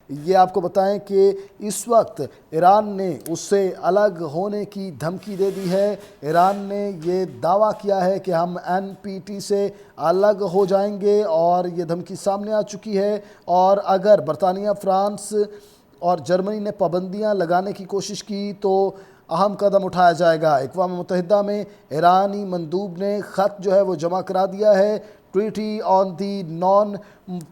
یہ آپ کو بتائیں کہ اس وقت ایران نے اس سے الگ ہونے کی دھمکی دے دی ہے۔ ایران نے یہ دعویٰ کیا ہے کہ ہم NPT سے الگ ہو جائیں گے اور یہ دھمکی سامنے آ چکی ہے، اور اگر برطانیہ، فرانس اور جرمنی نے پابندیاں لگانے کی کوشش کی تو اہم قدم اٹھایا جائے گا۔ اقوام متحدہ میں ایرانی مندوب نے خط جو ہے وہ جمع کرا دیا ہے۔ Treaty on the non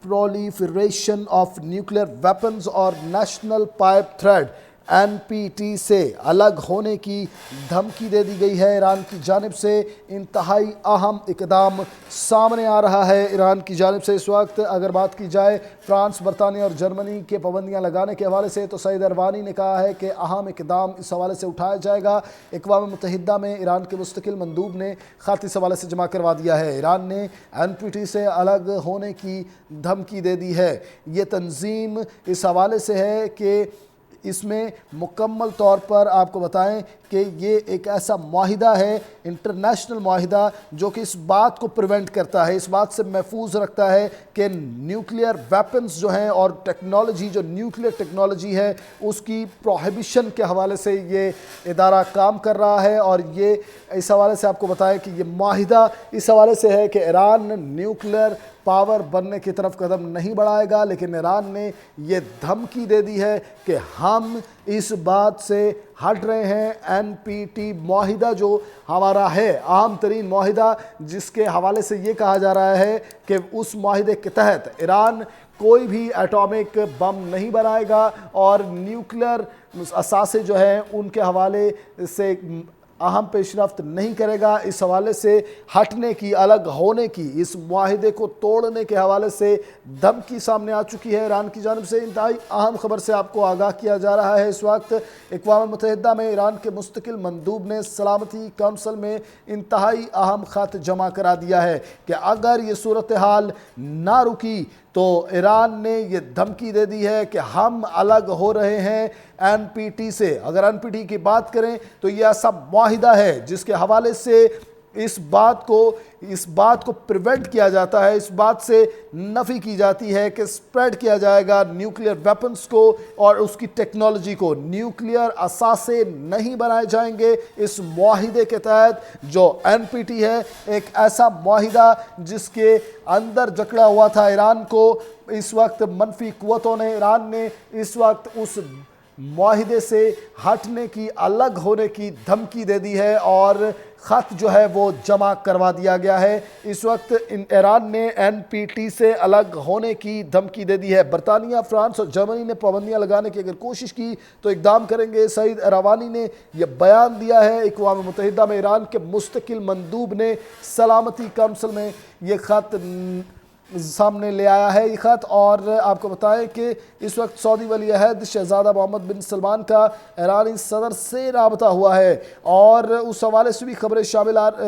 proliferation of nuclear weapons اور نیشنل پائپ تھریڈ NPT سے الگ ہونے کی دھمکی دے دی گئی ہے ایران کی جانب سے۔ انتہائی اہم اقدام سامنے آ رہا ہے ایران کی جانب سے اس وقت۔ اگر بات کی جائے فرانس، برطانیہ اور جرمنی کے پابندیاں لگانے کے حوالے سے، تو سعید اروانی نے کہا ہے کہ اہم اقدام اس حوالے سے اٹھایا جائے گا۔ اقوام متحدہ میں ایران کے مستقل مندوب نے خط اس حوالے سے جمع کروا دیا ہے۔ ایران نے NPT سے الگ ہونے کی دھمکی دے دی ہے۔ یہ تنظیم اس حوالے سے ہے کہ اس میں مکمل طور پر آپ کو بتائیں کہ یہ ایک ایسا معاہدہ ہے، انٹرنیشنل معاہدہ، جو کہ اس بات کو پریونٹ کرتا ہے، اس بات سے محفوظ رکھتا ہے کہ نیوکلیئر ویپنز جو ہیں اور ٹیکنالوجی، جو نیوکلیئر ٹیکنالوجی ہے، اس کی پروہیبیشن کے حوالے سے یہ ادارہ کام کر رہا ہے۔ اور یہ اس حوالے سے آپ کو بتائیں کہ یہ معاہدہ اس حوالے سے ہے کہ ایران نیوکلیئر پاور بننے کی طرف قدم نہیں بڑھائے گا، لیکن ایران نے یہ دھمکی دے دی ہے کہ ہم اس بات سے ہٹ رہے ہیں۔ NPT معاہدہ جو ہمارا ہے، اہم ترین معاہدہ، جس کے حوالے سے یہ کہا جا رہا ہے کہ اس معاہدے کے تحت ایران کوئی بھی ایٹامک بم نہیں بنائے گا اور نیوکلیئر اثاثے جو ہیں ان کے حوالے سے اہم پیش رفت نہیں کرے گا۔ اس حوالے سے ہٹنے کی، الگ ہونے کی، اس معاہدے کو توڑنے کے حوالے سے دھمکی سامنے آ چکی ہے ایران کی جانب سے۔ انتہائی اہم خبر سے آپ کو آگاہ کیا جا رہا ہے اس وقت۔ اقوام متحدہ میں ایران کے مستقل مندوب نے سلامتی کونسل میں انتہائی اہم خط جمع کرا دیا ہے کہ اگر یہ صورتحال نہ رکی تو ایران نے یہ دھمکی دے دی ہے کہ ہم الگ ہو رہے ہیں NPT سے۔ اگر NPT کی بات کریں تو یہ ایسا معاہدہ ہے جس کے حوالے سے اس بات کو پریونٹ کیا جاتا ہے، اس بات سے نفی کی جاتی ہے کہ سپریڈ کیا جائے گا نیوکلیئر ویپنز کو اور اس کی ٹیکنالوجی کو۔ نیوکلیئر اثاثے نہیں بنائے جائیں گے اس معاہدے کے تحت جو NPT ہے، ایک ایسا معاہدہ جس کے اندر جکڑا ہوا تھا ایران کو۔ اس وقت منفی قوتوں نے، ایران نے اس وقت اس معاہدے سے ہٹنے کی، الگ ہونے کی دھمکی دے دی ہے اور خط جو ہے وہ جمع کروا دیا گیا ہے۔ اس وقت ایران نے NPT سے الگ ہونے کی دھمکی دے دی ہے۔ برطانیہ، فرانس اور جرمنی نے پابندیاں لگانے کی اگر کوشش کی تو اقدام کریں گے۔ سعید اروانی نے یہ بیان دیا ہے۔ اقوام متحدہ میں ایران کے مستقل مندوب نے سلامتی کونسل میں یہ خط سامنے لے آیا ہے یہ خط، اور آپ کو بتائیں کہ اس وقت سعودی ولی عہد شہزادہ محمد بن سلمان کا ایرانی صدر سے رابطہ ہوا ہے اور اس حوالے سے بھی خبریں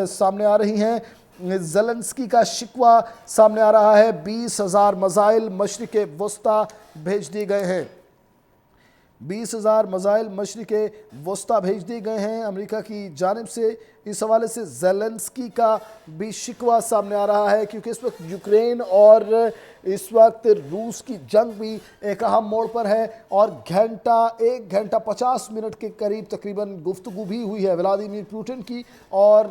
سامنے آ رہی ہیں۔ زیلنسکی کا شکوہ سامنے آ رہا ہے، 20,000 میزائل مشرق وسطیٰ بھیج دیے گئے ہیں۔ 20,000 میزائل مشرق وسطیٰ بھیج دیے گئے ہیں امریکہ کی جانب سے۔ اس حوالے سے زیلنسکی کا بھی شکوہ سامنے آ رہا ہے، کیونکہ اس وقت یوکرین اور اس وقت روس کی جنگ بھی ایک اہم موڑ پر ہے اور 1 گھنٹہ 50 منٹ کے قریب تقریباً گفتگو بھی ہوئی ہے ولادیمیر پوٹن کی اور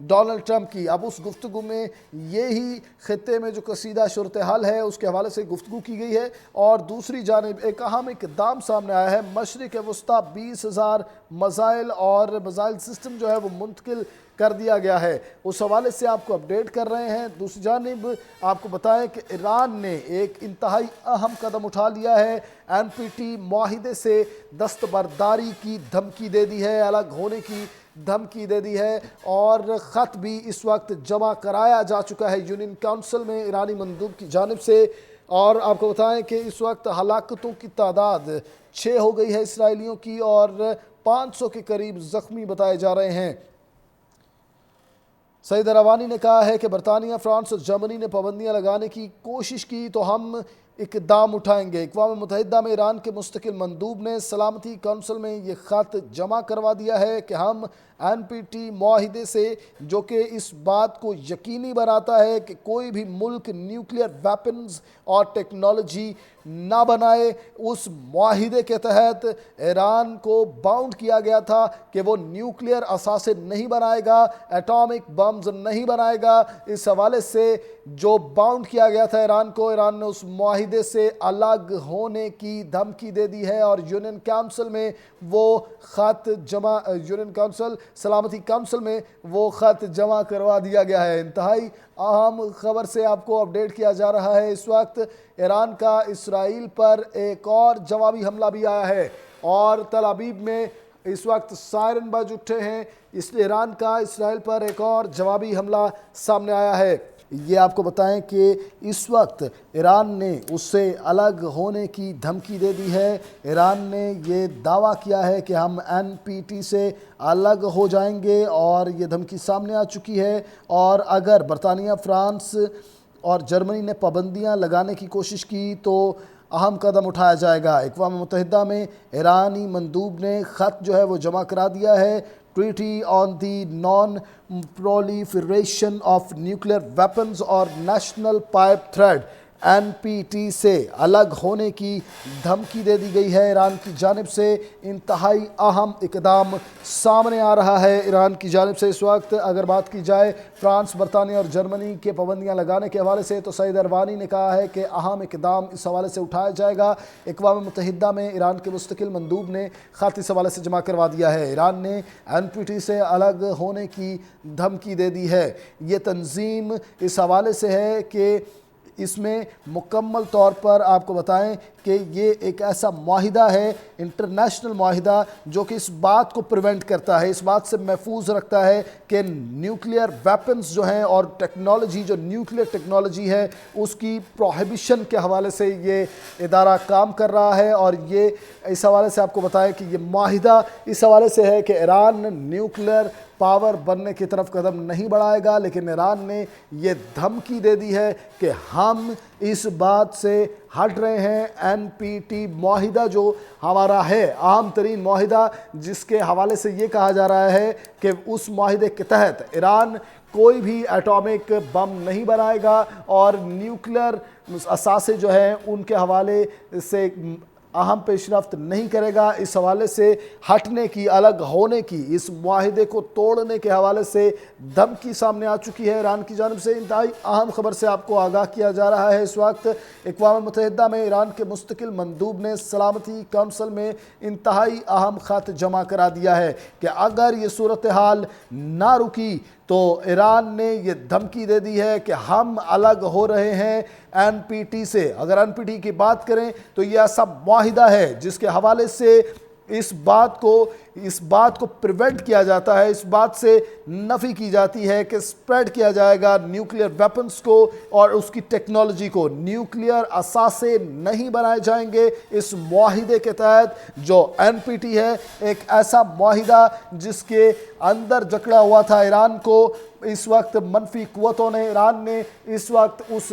ڈونلڈ ٹرمپ کی۔ اب اس گفتگو میں یہی خطے میں جو کشیدہ صورتحال ہے اس کے حوالے سے گفتگو کی گئی ہے، اور دوسری جانب ایک اہم اقدام سامنے آیا ہے۔ مشرق وسطیٰ 20,000 میزائل اور میزائل سسٹم جو ہے وہ منتقل کر دیا گیا ہے، اس حوالے سے آپ کو اپڈیٹ کر رہے ہیں۔ دوسری جانب آپ کو بتائیں کہ ایران نے ایک انتہائی اہم قدم اٹھا لیا ہے، NPT معاہدے سے دستبرداری کی دھمکی دے دی ہے، الگ ہونے کی دھمکی دے دی ہے، اور خط بھی اس وقت جمع کرایا جا چکا ہے یونین کونسل میں ایرانی مندوب کی جانب سے۔ اور آپ کو بتائیں کہ اس وقت ہلاکتوں کی تعداد 6 ہو گئی ہے اسرائیلیوں کی اور 500 کے قریب زخمی بتائے جا رہے ہیں۔ سعید اروانی نے کہا ہے کہ برطانیہ، فرانس اور جرمنی نے پابندیاں لگانے کی کوشش کی تو ہم اقدام اٹھائیں گے۔ اقوام متحدہ میں ایران کے مستقل مندوب نے سلامتی کونسل میں یہ خط جمع کروا دیا ہے کہ ہم NPT معاہدے سے، جو کہ اس بات کو یقینی بناتا ہے کہ کوئی بھی ملک نیوکلیئر ویپنز اور ٹیکنالوجی نہ بنائے، اس معاہدے کے تحت ایران کو باؤنڈ کیا گیا تھا کہ وہ نیوکلیئر اثاثے نہیں بنائے گا، ایٹامک بمز نہیں بنائے گا۔ اس حوالے سے جو باؤنڈ کیا گیا تھا ایران کو، ایران نے اس معاہدے سے الگ ہونے کی دھمکی دے دی ہے، اور یونین کونسل میں وہ خط جمع سلامتی کونسل میں وہ خط جمع کروا دیا گیا ہے۔ انتہائی اہم خبر سے آپ کو اپڈیٹ کیا جا رہا ہے۔ اس وقت ایران کا اسرائیل پر ایک اور جوابی حملہ بھی آیا ہے، اور تل ابیب میں اس وقت سائرن بج اٹھے ہیں، اس لیے ایران کا اسرائیل پر ایک اور جوابی حملہ سامنے آیا ہے۔ یہ آپ کو بتائیں کہ اس وقت ایران نے اس سے الگ ہونے کی دھمکی دے دی ہے۔ ایران نے یہ دعویٰ کیا ہے کہ ہم NPT سے الگ ہو جائیں گے، اور یہ دھمکی سامنے آ چکی ہے، اور اگر برطانیہ، فرانس اور جرمنی نے پابندیاں لگانے کی کوشش کی تو اہم قدم اٹھایا جائے گا۔ اقوام متحدہ میں ایرانی مندوب نے خط جو ہے وہ جمع کرا دیا ہے۔ Treaty on the non proliferation of nuclear weapons اور نیشنل پائپ تھریڈ NPT سے الگ ہونے کی دھمکی دے دی گئی ہے۔ ایران کی جانب سے انتہائی اہم اقدام سامنے آ رہا ہے۔ ایران کی جانب سے اس وقت اگر بات کی جائے فرانس، برطانیہ اور جرمنی کے پابندیاں لگانے کے حوالے سے، تو سعید اروانی نے کہا ہے کہ اہم اقدام اس حوالے سے اٹھایا جائے گا۔ اقوام متحدہ میں ایران کے مستقل مندوب نے خط اس حوالے سے جمع کروا دیا ہے۔ ایران نے NPT سے الگ ہونے کی دھمکی دے دی ہے۔ یہ تنظیم اس حوالے سے ہے کہ اس میں مکمل طور پر آپ کو بتائیں کہ یہ ایک ایسا معاہدہ ہے، انٹرنیشنل معاہدہ، جو کہ اس بات کو پریونٹ کرتا ہے، اس بات سے محفوظ رکھتا ہے کہ نیوکلیئر ویپنز جو ہیں اور ٹیکنالوجی، جو نیوکلیئر ٹیکنالوجی ہے، اس کی پروہیبیشن کے حوالے سے یہ ادارہ کام کر رہا ہے۔ اور یہ اس حوالے سے آپ کو بتائیں کہ یہ معاہدہ اس حوالے سے ہے کہ ایران نیوکلیئر پاور بننے کی طرف قدم نہیں بڑھائے گا، لیکن ایران نے یہ دھمکی دے دی ہے کہ ہم اس بات سے ہٹ رہے ہیں۔ NPT معاہدہ جو ہمارا ہے، اہم ترین معاہدہ، جس کے حوالے سے یہ کہا جا رہا ہے کہ اس معاہدے کے تحت ایران کوئی بھی ایٹامک بم نہیں بنائے گا، اور نیوکلیئر اثاثے جو ہیں ان کے حوالے سے اہم پیش رفت نہیں کرے گا۔ اس حوالے سے ہٹنے کی، الگ ہونے کی، اس معاہدے کو توڑنے کے حوالے سے دھمکی سامنے آ چکی ہے ایران کی جانب سے۔ انتہائی اہم خبر سے آپ کو آگاہ کیا جا رہا ہے۔ اس وقت اقوام متحدہ میں ایران کے مستقل مندوب نے سلامتی کونسل میں انتہائی اہم خط جمع کرا دیا ہے کہ اگر یہ صورتحال نہ رکی تو ایران نے یہ دھمکی دے دی ہے کہ ہم الگ ہو رہے ہیں NPT سے۔ اگر NPT کی بات کریں تو یہ ایسا معاہدہ ہے جس کے حوالے سے اس بات کو پریونٹ کیا جاتا ہے، اس بات سے نفی کی جاتی ہے کہ سپریڈ کیا جائے گا نیوکلیئر ویپنز کو اور اس کی ٹیکنالوجی کو۔ نیوکلیئر اثاثے نہیں بنائے جائیں گے اس معاہدے کے تحت۔ جو NPT ہے، ایک ایسا معاہدہ جس کے اندر جکڑا ہوا تھا ایران کو۔ اس وقت منفی قوتوں نے، ایران نے اس وقت اس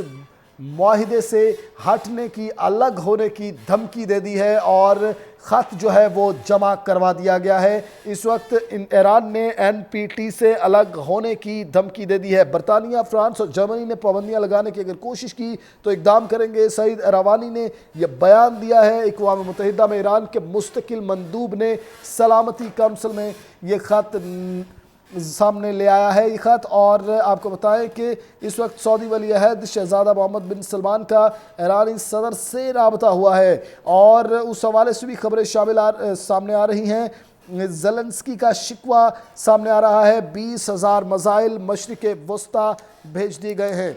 معاہدے سے ہٹنے کی، الگ ہونے کی دھمکی دے دی ہے، اور خط جو ہے وہ جمع کروا دیا گیا ہے۔ اس وقت ایران نے NPT سے الگ ہونے کی دھمکی دے دی ہے۔ برطانیہ، فرانس اور جرمنی نے پابندیاں لگانے کی اگر کوشش کی تو اقدام کریں گے۔ سعید اروانی نے یہ بیان دیا ہے۔ اقوام متحدہ میں ایران کے مستقل مندوب نے سلامتی کونسل میں یہ خط سامنے لے آیا ہے، یہ خط۔ اور آپ کو بتائیں کہ اس وقت سعودی ولی عہد شہزادہ محمد بن سلمان کا ایرانی صدر سے رابطہ ہوا ہے، اور اس حوالے سے بھی خبریں سامنے آ رہی ہیں۔ زیلنسکی کا شکوہ سامنے آ رہا ہے، 20,000 میزائل مشرق وسطیٰ بھیج دیے گئے ہیں۔